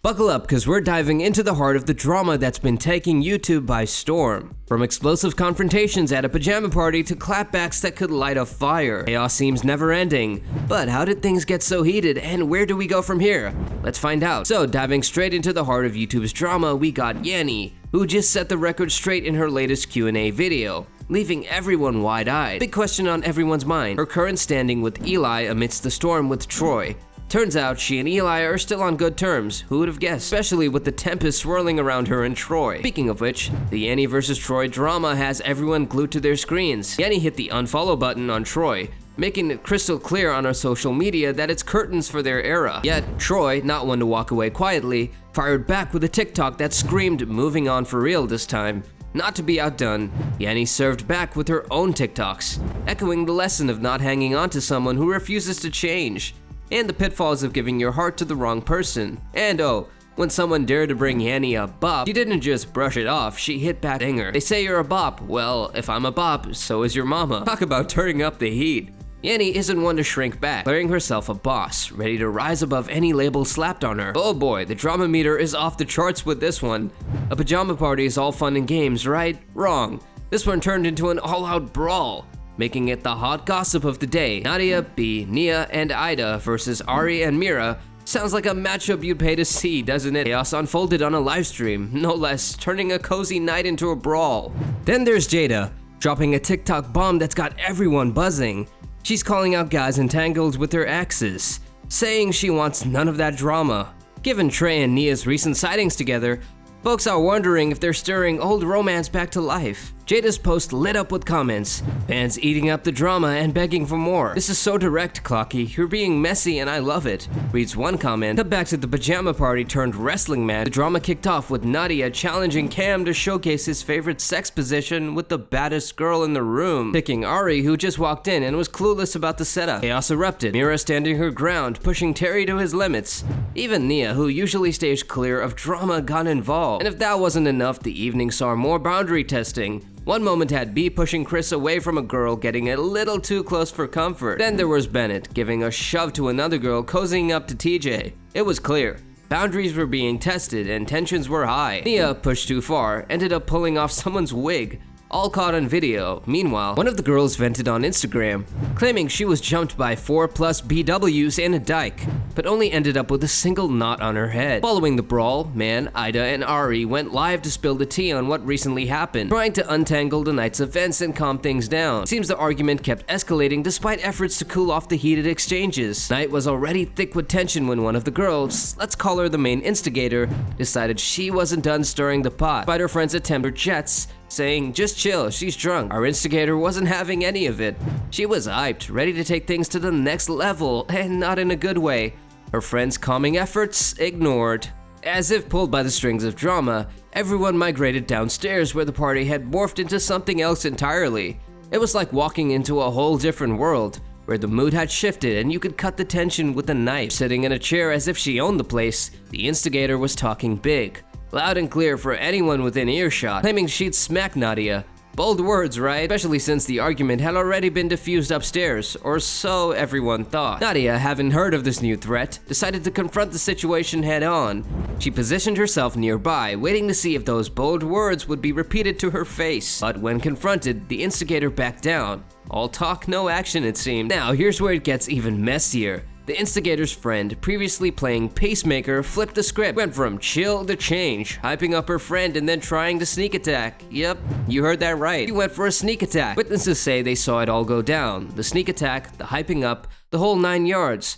Buckle up, because we're diving into the heart of the drama that's been taking YouTube by storm. From explosive confrontations at a pajama party to clapbacks that could light a fire, chaos seems never ending. But how did things get so heated, and where do we go from here? Let's find out. So, diving straight into the heart of YouTube's drama, we got Nette, who just set the record straight in her latest Q&A video, leaving everyone wide-eyed. Big question on everyone's mind: her current standing with Eli amidst the storm with Troy. Turns out she and Eli are still on good terms. Who would have guessed? Especially with the tempest swirling around her and Troy. Speaking of which, the Nette vs. Troy drama has everyone glued to their screens. Nette hit the unfollow button on Troy, making it crystal clear on our social media that it's curtains for their era. Yet, Troy, not one to walk away quietly, fired back with a TikTok that screamed moving on for real this time. Not to be outdone, Nette served back with her own TikToks, echoing the lesson of not hanging on to someone who refuses to change, and the pitfalls of giving your heart to the wrong person. And oh, when someone dared to bring Nette a bop, she didn't just brush it off, she hit back anger. They say you're a bop. Well, if I'm a bop, so is your mama. Talk about turning up the heat. Nette isn't one to shrink back, declaring herself a boss, ready to rise above any label slapped on her. Oh boy, the drama meter is off the charts with this one. A pajama party is all fun and games, right? Wrong. This one turned into an all-out brawl, making it the hot gossip of the day. Nadia, B, Nia, and Ida versus Ari and Mira. Sounds like a matchup you'd pay to see, doesn't it? Chaos unfolded on a livestream, no less, turning a cozy night into a brawl. Then there's Jada, dropping a TikTok bomb that's got everyone buzzing. She's calling out guys entangled with their exes, saying she wants none of that drama. Given Trey and Nia's recent sightings together, folks are wondering if they're stirring old romance back to life. Jada's post lit up with comments, fans eating up the drama and begging for more. "This is so direct, Clocky. You're being messy and I love it," reads one comment. Cut back to the pajama party turned wrestling match. The drama kicked off with Nadia challenging Cam to showcase his favorite sex position with the baddest girl in the room, picking Ari, who just walked in and was clueless about the setup. Chaos erupted, Mira standing her ground, pushing Terry to his limits. Even Nia, who usually stays clear of drama, got involved. And if that wasn't enough, the evening saw more boundary testing. One moment had B pushing Chris away from a girl, getting a little too close for comfort. Then there was Bennett giving a shove to another girl, cozying up to TJ. It was clear boundaries were being tested and tensions were high. Nia pushed too far, ended up pulling off someone's wig, all caught on video. Meanwhile, one of the girls vented on Instagram, claiming she was jumped by 4+ BWs and a dyke, but only ended up with a single knot on her head. Following the brawl, Man, Ida, and Ari went live to spill the tea on what recently happened, trying to untangle the night's events and calm things down. It seems the argument kept escalating despite efforts to cool off the heated exchanges. Night was already thick with tension when one of the girls, let's call her the main instigator, decided she wasn't done stirring the pot, despite her friends' attempt jets, saying, "Just chill, she's drunk." Our instigator wasn't having any of it. She was hyped, ready to take things to the next level, and not in a good way. Her friends' calming efforts ignored. As if pulled by the strings of drama, everyone migrated downstairs where the party had morphed into something else entirely. It was like walking into a whole different world, where the mood had shifted and you could cut the tension with a knife. Sitting in a chair as if she owned the place, the instigator was talking big, loud and clear for anyone within earshot, claiming she'd smack Nadia. Bold words, right? Especially since the argument had already been diffused upstairs, or so everyone thought. Nadia, having heard of this new threat, decided to confront the situation head on. She positioned herself nearby, waiting to see if those bold words would be repeated to her face. But when confronted, the instigator backed down. All talk, no action, it seemed. Now, here's where it gets even messier. The instigator's friend, previously playing Pacemaker, flipped the script, went from chill to change, hyping up her friend and then trying to sneak attack. Yep, you heard that right. He went for a sneak attack. Witnesses say they saw it all go down. The sneak attack, the hyping up, the whole 9 yards.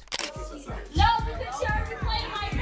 No, because she already played my face.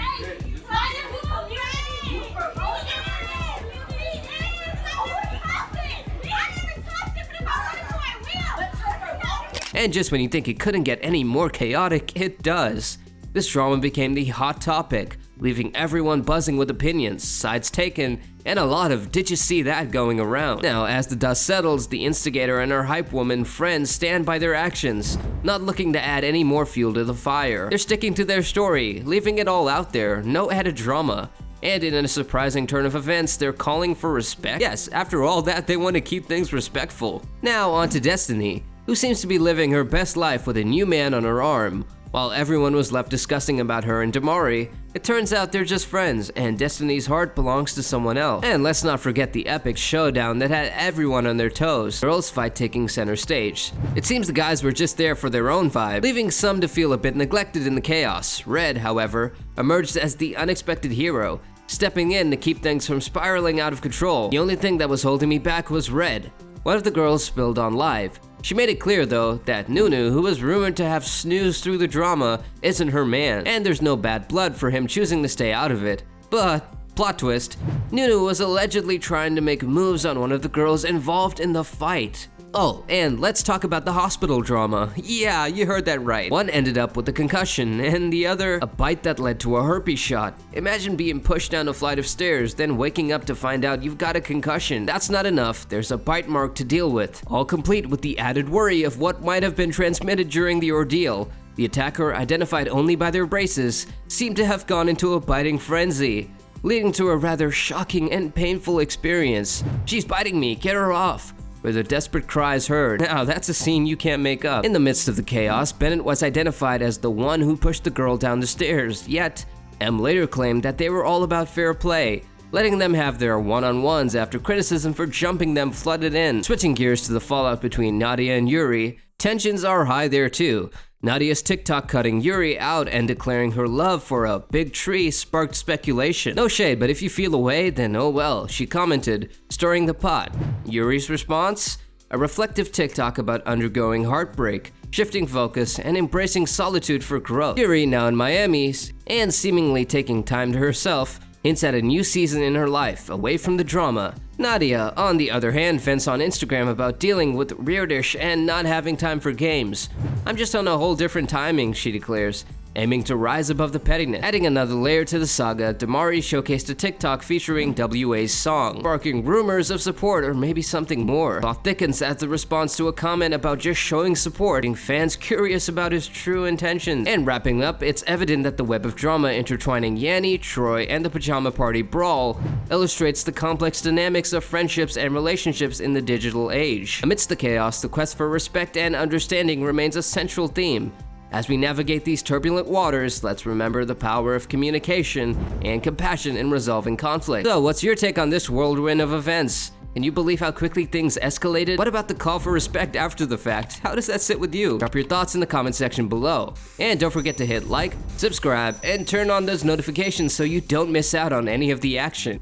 And just when you think it couldn't get any more chaotic, it does. This drama became the hot topic, leaving everyone buzzing with opinions, sides taken, and a lot of "did you see that" going around. Now, as the dust settles, the instigator and her hype woman friends stand by their actions, not looking to add any more fuel to the fire. They're sticking to their story, leaving it all out there, no added drama. And in a surprising turn of events, they're calling for respect. Yes, after all that, they want to keep things respectful. Now on to Destiny, who seems to be living her best life with a new man on her arm. While everyone was left discussing about her and Damari, It turns out they're just friends, and Destiny's heart belongs to someone else. And let's not forget the epic showdown that had everyone on their toes, girls' fight taking center stage. It seems the guys were just there for their own vibe, leaving some to feel a bit neglected in the chaos. Red, however, emerged as the unexpected hero, stepping in to keep things from spiraling out of control. The only thing that was holding me back was Red. One of the girls spilled on live. She made it clear though that Nunu, who was rumored to have snoozed through the drama, isn't her man, and there's no bad blood for him choosing to stay out of it. But, plot twist, Nunu was allegedly trying to make moves on one of the girls involved in the fight. Oh, and let's talk about the hospital drama. Yeah, you heard that right. One ended up with a concussion, and the other, a bite that led to a herpes shot. Imagine being pushed down a flight of stairs, then waking up to find out you've got a concussion. That's not enough, there's a bite mark to deal with, all complete with the added worry of what might have been transmitted during the ordeal. The attacker, identified only by their braces, seemed to have gone into a biting frenzy, leading to a rather shocking and painful experience. "She's biting me, get her off," were the desperate cries heard. Now, that's a scene you can't make up. In the midst of the chaos, Bennett was identified as the one who pushed the girl down the stairs, yet M later claimed that they were all about fair play, letting them have their one-on-ones after criticism for jumping them flooded in. Switching gears to the fallout between Nadia and Yuri, tensions are high there too. Nadia's TikTok cutting Yuri out and declaring her love for a big tree sparked speculation. No shade, but if you feel away, then oh well, she commented, stirring the pot. Yuri's response? A reflective TikTok about undergoing heartbreak, shifting focus, and embracing solitude for growth. Yuri, now in Miami, and seemingly taking time to herself, hints at a new season in her life, away from the drama. Nadia, on the other hand, vents on Instagram about dealing with Reardish and not having time for games. "I'm just on a whole different timing," she declares, aiming to rise above the pettiness. Adding another layer to the saga, Damari showcased a TikTok featuring WA's song, sparking rumors of support or maybe something more. Thought thickens as the response to a comment about just showing support, making fans curious about his true intentions. And wrapping up, it's evident that the web of drama intertwining Yanni, Troy, and the Pajama Party brawl illustrates the complex dynamics of friendships and relationships in the digital age. Amidst the chaos, the quest for respect and understanding remains a central theme. As we navigate these turbulent waters, let's remember the power of communication and compassion in resolving conflict. So, what's your take on this whirlwind of events? Can you believe how quickly things escalated? What about the call for respect after the fact? How does that sit with you? Drop your thoughts in the comment section below. And don't forget to hit like, subscribe, and turn on those notifications so you don't miss out on any of the action.